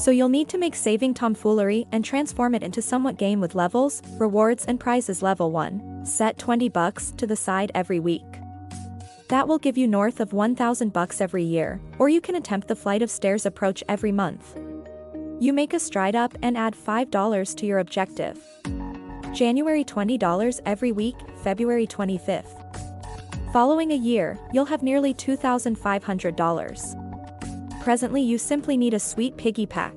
So you'll need to make saving tomfoolery and transform it into somewhat game with levels, rewards and prizes. Level 1. Set $20 to the side every week. That will give you north of $1,000 every year, or you can attempt the flight of stairs approach every month. You make a stride up and add $5 to your objective. January $20 every week, February 25th. Following a year, you'll have nearly $2,500. Presently you simply need a sweet piggy pack.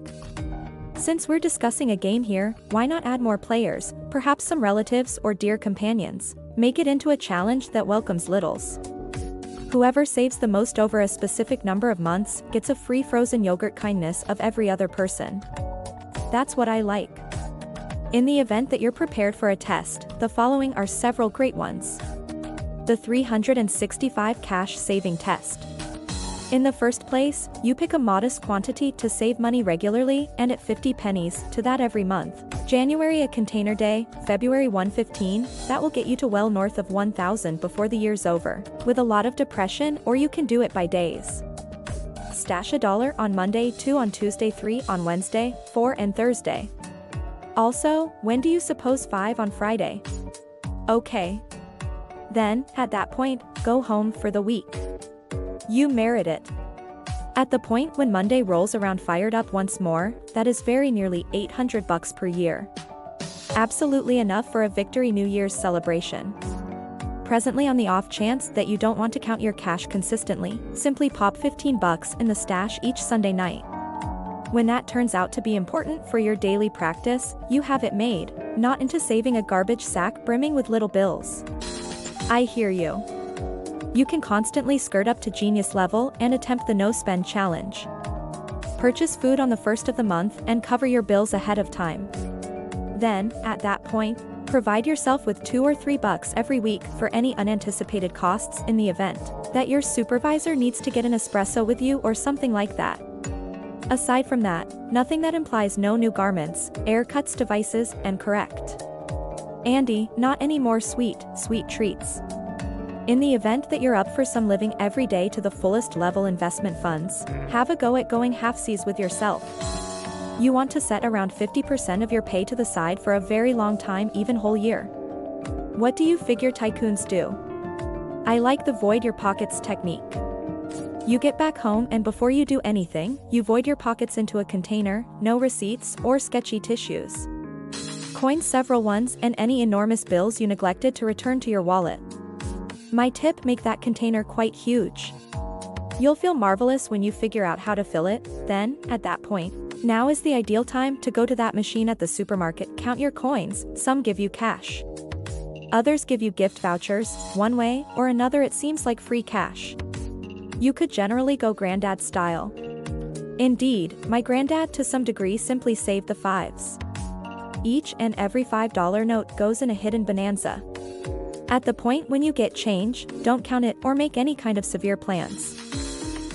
Since we're discussing a game here, why not add more players, perhaps some relatives or dear companions? Make it into a challenge that welcomes littles. Whoever saves the most over a specific number of months gets a free frozen yogurt. Kindness of every other person. That's what I like. In the event that you're prepared for a test, the following are several great ones. The 365 cash saving test. In the first place, you pick a modest quantity to save money regularly and at 50 pennies to that every month. January a container day, February 115, that will get you to well north of 1,000 before the year's over, with a lot of depression, or you can do it by days. Stash $1 on Monday, $2 on Tuesday, $3 on Wednesday, $4 and Thursday. Also, when do you suppose 5 on Friday? Okay. Then, at that point, go home for the week. You merit it. At the point when Monday rolls around fired up once more, that is very nearly $800 per year. Absolutely enough for a victory New Year's celebration. Presently, on the off chance that you don't want to count your cash consistently, simply pop $15 in the stash each Sunday night. When that turns out to be important for your daily practice, you have it made, not into saving a garbage sack brimming with little bills. I hear you. You can constantly skirt up to genius level and attempt the no-spend challenge. Purchase food on the first of the month and cover your bills ahead of time. Then, at that point, provide yourself with $2 or $3 every week for any unanticipated costs in the event that your supervisor needs to get an espresso with you or something like that. Aside from that, nothing that implies no new garments, haircuts, devices, and correct. Andy, not any more sweet treats. In the event that you're up for some living every day to the fullest level investment funds, have a go at going halfsies with yourself. You want to set around 50% of your pay to the side for a very long time, even whole year. What do you figure tycoons do? I like the void your pockets technique. You get back home and before you do anything, you void your pockets into a container, no receipts or sketchy tissues. Coin several ones and any enormous bills you neglected to return to your wallet. My tip: make that container quite huge. You'll feel marvelous when you figure out how to fill it. Then, at that point, now is the ideal time to go to that machine at the supermarket, count your coins. Some give you cash. Others give you gift vouchers. One way or another it seems like free cash. You could generally go granddad style. Indeed, my granddad to some degree simply saved the fives. Each and every $5 note goes in a hidden bonanza. At the point when you get change, don't count it or make any kind of severe plans.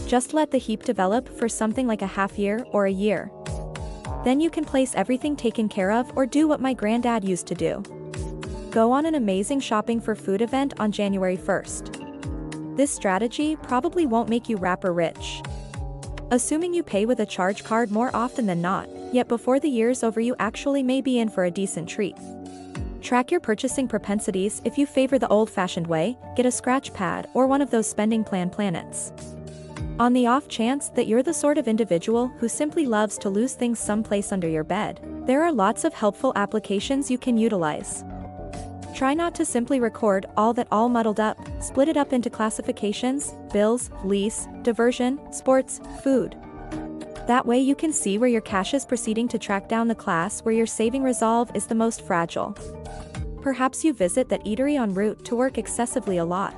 Just let the heap develop for something like a half year or a year. Then you can place everything taken care of or do what my granddad used to do. Go on an amazing shopping for food event on January 1st. This strategy probably won't make you rapper rich. Assuming you pay with a charge card more often than not, yet before the year's over you actually may be in for a decent treat. Track your purchasing propensities. If you favor the old-fashioned way, get a scratch pad or one of those spending plan planets. On the off chance that you're the sort of individual who simply loves to lose things someplace under your bed, there are lots of helpful applications you can utilize. Try not to simply record all muddled up, split it up into classifications: bills, lease, diversion, sports, food. That way you can see where your cash is proceeding to track down the class where your saving resolve is the most fragile. Perhaps you visit that eatery en route to work excessively a lot.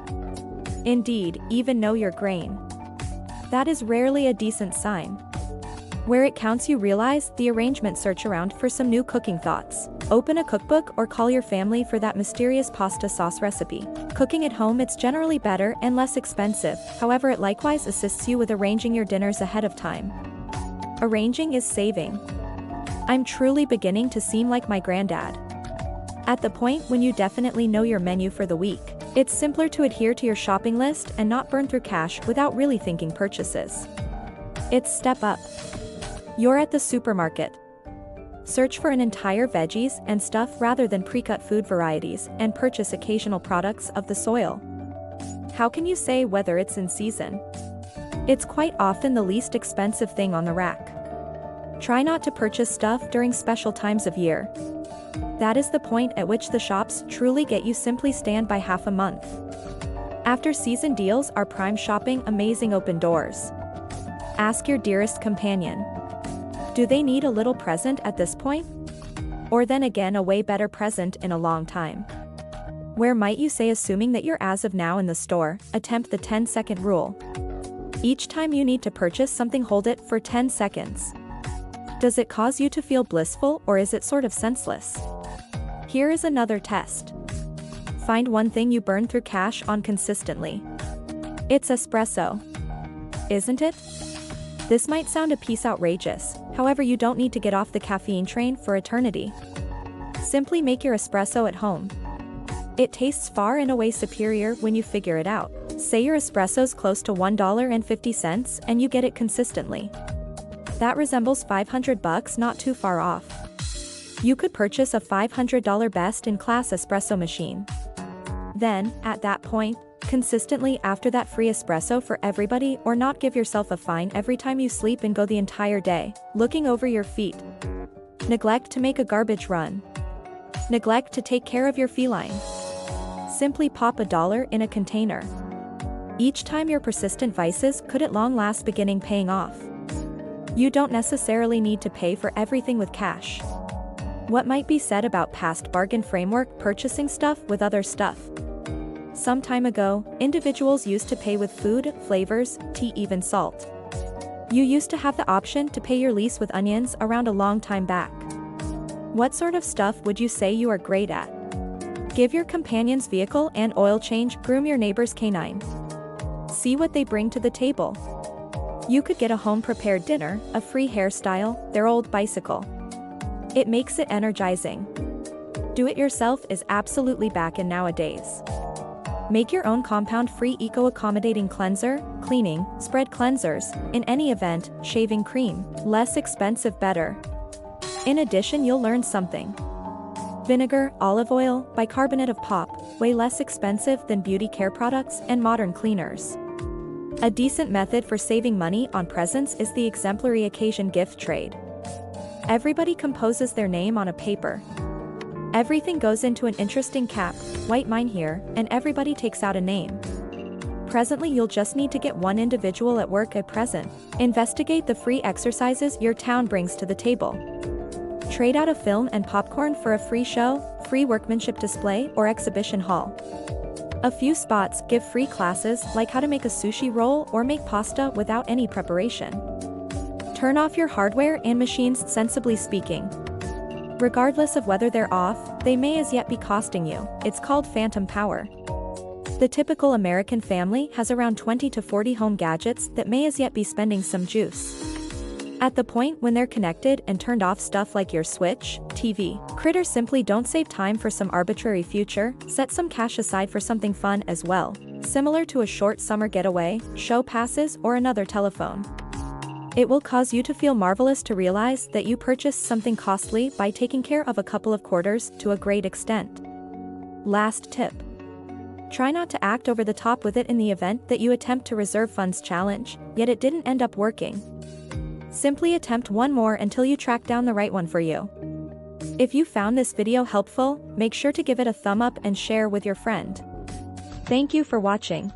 Indeed, even know your grain. That is rarely a decent sign. Where it counts you realize the arrangement, search around for some new cooking thoughts. Open a cookbook or call your family for that mysterious pasta sauce recipe. Cooking at home, it's generally better and less expensive, however it likewise assists you with arranging your dinners ahead of time. Arranging is saving. I'm truly beginning to seem like my granddad. At the point when you definitely know your menu for the week, it's simpler to adhere to your shopping list and not burn through cash without really thinking purchases. It's step up. You're at the supermarket. Search for an entire veggies and stuff rather than pre-cut food varieties and purchase occasional products of the soil. How can you say whether it's in season? It's quite often the least expensive thing on the rack. Try not to purchase stuff during special times of year. That is the point at which the shops truly get you. Simply stand by half a month. After season deals are prime shopping, amazing open doors. Ask your dearest companion. Do they need a little present at this point? Or then again, a way better present in a long time. Where might you say, assuming that you're as of now in the store, attempt the 10-second rule. Each time you need to purchase something, hold it for 10 seconds. Does it cause you to feel blissful, or is it sort of senseless? Here is another test. Find one thing you burn through cash on consistently. It's espresso. Isn't it? This might sound a piece outrageous, however you don't need to get off the caffeine train for eternity. Simply make your espresso at home. It tastes far and away superior when you figure it out. Say your espresso's close to $1.50 and you get it consistently. That resembles $500, not too far off. You could purchase a $500 best-in-class espresso machine. Then, at that point, consistently after that, free espresso for everybody, or not give yourself a fine every time you sleep and go the entire day looking over your feet. Neglect to make a garbage run. Neglect to take care of your feline. Simply pop $1 in a container. Each time your persistent vices could at long last beginning paying off. You don't necessarily need to pay for everything with cash. What might be said about past bargain framework, purchasing stuff with other stuff? Some time ago, individuals used to pay with food, flavors, tea, even salt. You used to have the option to pay your lease with onions around a long time back. What sort of stuff would you say you are great at? Give your companion's vehicle and oil change, groom your neighbor's canine. See what they bring to the table. You could get a home-prepared dinner, a free hairstyle, their old bicycle. It makes it energizing. Do-it-yourself is absolutely back in nowadays. Make your own compound-free eco-accommodating cleanser, cleaning, spread cleansers, in any event, shaving cream, less expensive better. In addition, you'll learn something. Vinegar, olive oil, bicarbonate of pop, way less expensive than beauty care products and modern cleaners. A decent method for saving money on presents is the exemplary occasion gift trade. Everybody composes their name on a paper. Everything goes into an interesting cap, write mine here, and everybody takes out a name. Presently, you'll just need to get one individual at work a present. Investigate the free exercises your town brings to the table. Trade out a film and popcorn for a free show, free workmanship display, or exhibition hall. A few spots give free classes like how to make a sushi roll or make pasta without any preparation. Turn off your hardware and machines, sensibly speaking. Regardless of whether they're off, they may as yet be costing you. It's called phantom power. The typical American family has around 20 to 40 home gadgets that may as yet be spending some juice. At the point when they're connected and turned off, stuff like your Switch, TV, critters simply don't save time for some arbitrary future. Set some cash aside for something fun as well, similar to a short summer getaway, show passes, or another telephone. It will cause you to feel marvelous to realize that you purchased something costly by taking care of a couple of quarters to a great extent. Last tip. Try not to act over the top with it in the event that you attempt to reserve funds challenge, yet it didn't end up working. Simply attempt one more until you track down the right one for you. If you found this video helpful, make sure to give it a thumb up and share with your friend. Thank you for watching.